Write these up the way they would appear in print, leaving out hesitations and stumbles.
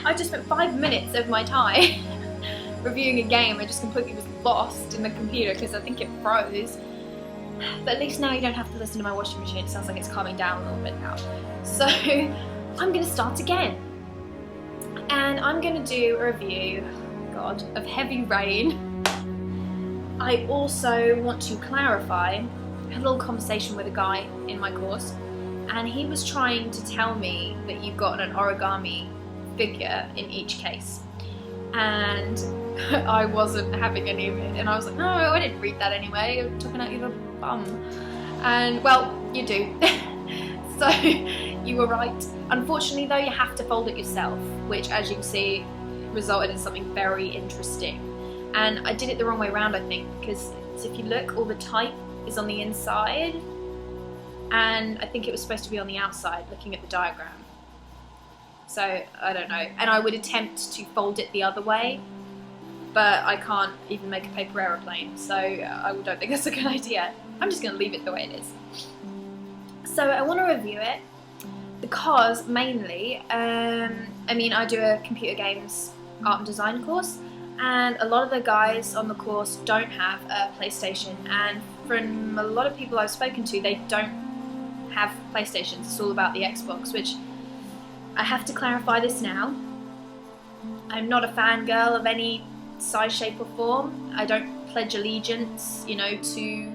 I just spent 5 minutes of my time reviewing a game. I just completely was lost in the computer because I think it froze. But at least now you don't have to listen to my washing machine. It sounds like it's calming down a little bit now. So I'm going to start again. And I'm going to do a review, God, of Heavy Rain. I also want to clarify, I had a little conversation with a guy in my course, and he was trying to tell me that you've got an origami figure in each case. And I wasn't having any of it, and I was like, no, I didn't read that anyway, you're talking out your bum. And well, you do. So you were right. Unfortunately though, you have to fold it yourself, which as you can see resulted in something very interesting. And I did it the wrong way around, I think, because if you look, all the type is on the inside, and I think it was supposed to be on the outside, looking at the diagram. So I don't know, and I would attempt to fold it the other way, but I can't even make a paper aeroplane, so I don't think that's a good idea. I'm just going to leave it the way it is. So I want to review it because mainly, I mean, I do a computer games art and design course, and a lot of the guys on the course don't have a PlayStation, and from a lot of people I've spoken to, they don't have PlayStations. It's all about the Xbox, which I have to clarify this now. I'm not a fangirl of any size, shape or form. I don't pledge allegiance, you know, to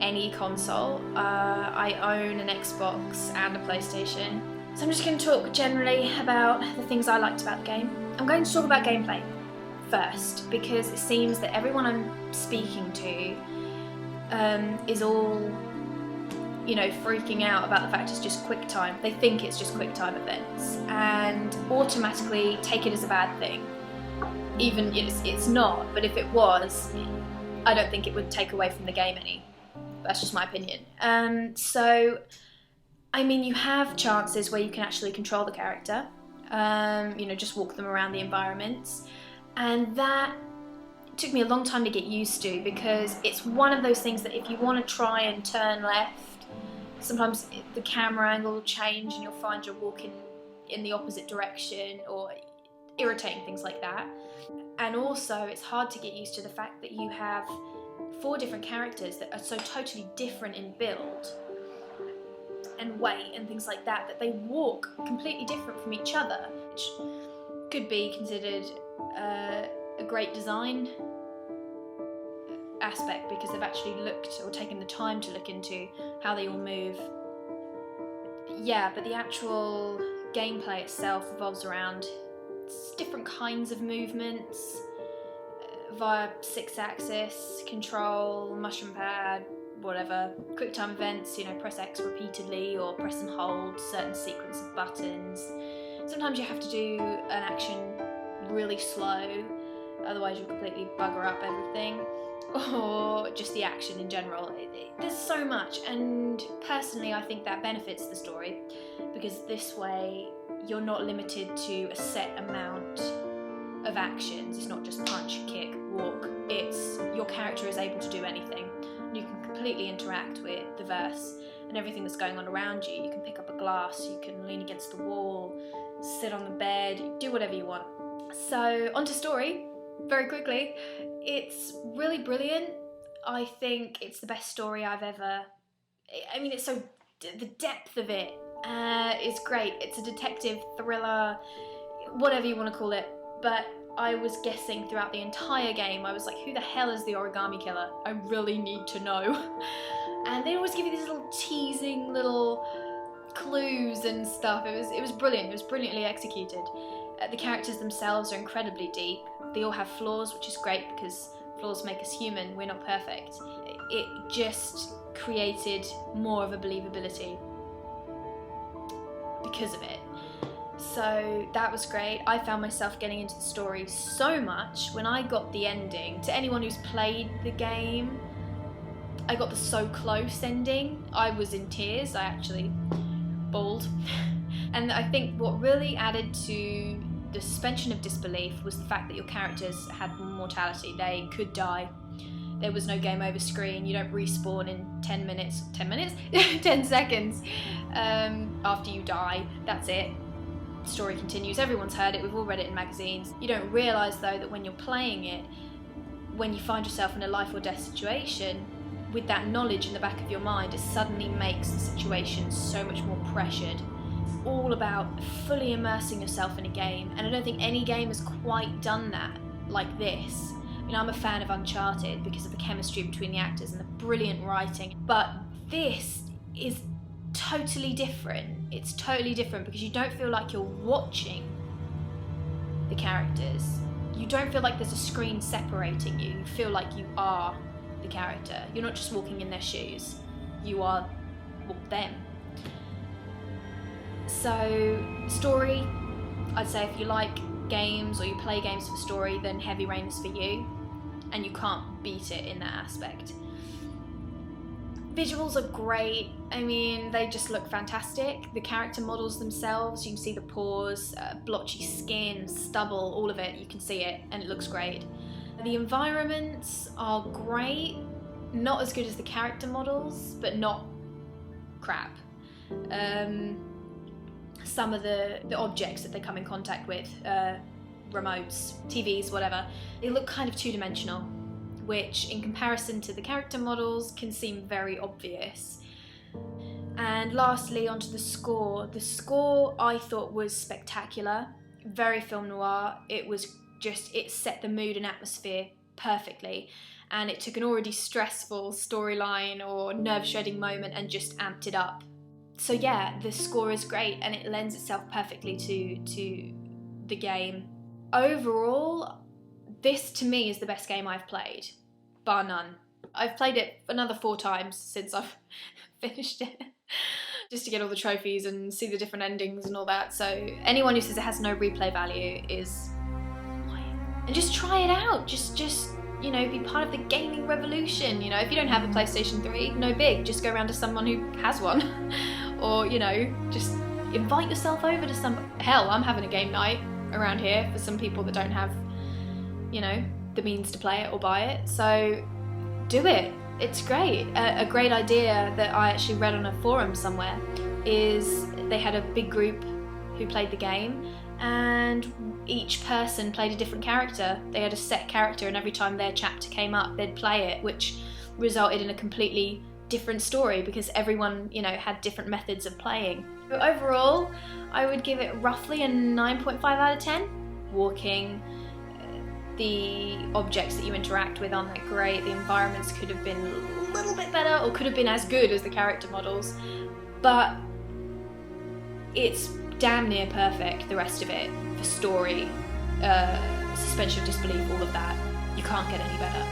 any console. I own an Xbox and a PlayStation. So I'm just going to talk generally about the things I liked about the game. I'm going to talk about gameplay first, because it seems that everyone I'm speaking to is all, you know, freaking out about the fact it's just quick time. They think it's just quick time events and automatically take it as a bad thing. Even it's not, but if it was, I don't think it would take away from the game any. That's just my opinion. So, I mean, you have chances where you can actually control the character, you know, just walk them around the environments, and that took me a long time to get used to, because it's one of those things that if you want to try and turn left, sometimes the camera angle will change and you'll find you're walking in the opposite direction, or irritating things like that. And also it's hard to get used to the fact that you have 4 different characters that are so totally different in build and weight and things like that, that they walk completely different from each other, which could be considered a great design aspect, because they've actually looked or taken the time to look into how they all move. Yeah, but the actual gameplay itself revolves around different kinds of movements via 6-axis, control, mushroom pad, whatever, quick time events, you know, press X repeatedly or press and hold certain sequence of buttons. Sometimes you have to do an action really slow, otherwise you'll completely bugger up everything, or just the action in general. There's so much, and personally I think that benefits the story, because this way you're not limited to a set amount of actions. It's not just punch, kick, walk. It's your character is able to do anything. You can completely interact with the verse and everything that's going on around you. You can pick up a glass, you can lean against the wall, sit on the bed, do whatever you want. So onto story, very quickly. It's really brilliant. I think it's the best story I've ever, I mean, it's so, the depth of it is great. It's a detective thriller, whatever you want to call it, but I was guessing throughout the entire game. I was like, who the hell is the origami killer? I really need to know. And they always give you these little teasing little clues and stuff. It was brilliant. It was brilliantly executed. The characters themselves are incredibly deep. They all have flaws, which is great because flaws make us human. We're not perfect. It just created more of a believability because of it. So that was great. I found myself getting into the story so much when I got the ending. To anyone who's played the game, I got the so close ending. I was in tears. I actually bawled. And I think what really added to the suspension of disbelief was the fact that your characters had mortality. They could die. There was no game over screen. You don't respawn in 10 seconds after you die. That's it. story continues. Everyone's heard it, we've all read it in magazines. You don't realise though that when you're playing it, when you find yourself in a life or death situation, with that knowledge in the back of your mind, it suddenly makes the situation so much more pressured. It's all about fully immersing yourself in a game, and I don't think any game has quite done that like this. You know, I'm a fan of Uncharted because of the chemistry between the actors and the brilliant writing, but this is totally different. It's totally different because you don't feel like you're watching the characters. You don't feel like there's a screen separating you. You feel like you are the character. You're not just walking in their shoes. You are, well, them. So, story, I'd say if you like games or you play games for story, then Heavy Rain is for you, and you can't beat it in that aspect. Visuals are great. I mean, they just look fantastic. The character models themselves, you can see the pores, blotchy skin, stubble, all of it, you can see it, and it looks great. The environments are great, not as good as the character models, but not crap. Some of the objects that they come in contact with, remotes, TVs, whatever, they look kind of two-dimensional, which in comparison to the character models can seem very obvious. And lastly, onto the score. The score I thought was spectacular, very film noir. It set the mood and atmosphere perfectly, and it took an already stressful storyline or nerve-shedding moment and just amped it up. So yeah, the score is great and it lends itself perfectly to the game. Overall, this to me is the best game I've played, bar none. I've played it another 4 times since I've finished it, just to get all the trophies and see the different endings and all that. So anyone who says it has no replay value is lying. And just try it out. Just you know, be part of the gaming revolution. You know, if you don't have a PlayStation 3, no big. Just go around to someone who has one, or you know, just invite yourself over to some. Hell, I'm having a game night around here for some people that don't have, you know, the means to play it or buy it. So do it. It's great. A great idea that I actually read on a forum somewhere is they had a big group who played the game, and each person played a different character. They had a set character, and every time their chapter came up, they'd play it, which resulted in a completely different story because everyone, you know, had different methods of playing. But overall, I would give it roughly a 9.5 out of 10. Walking, the objects that you interact with aren't that great. The environments could have been a little bit better, or could have been as good as the character models, but it's damn near perfect, the rest of it, for story, suspension of disbelief, all of that. You can't get any better.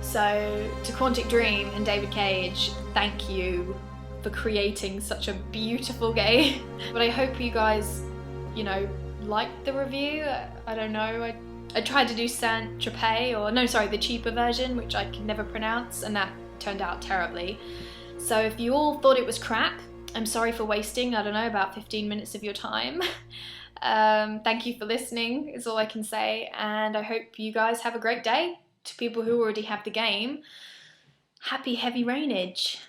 So, to Quantic Dream and David Cage, thank you for creating such a beautiful game. But I hope you guys, you know, liked the review. I don't know, I tried to do the cheaper version, which I can never pronounce, and that turned out terribly. So if you all thought it was crap, I'm sorry for wasting, I don't know, about 15 minutes of your time. Thank you for listening, is all I can say, and I hope you guys have a great day. To people who already have the game, happy heavy rainage.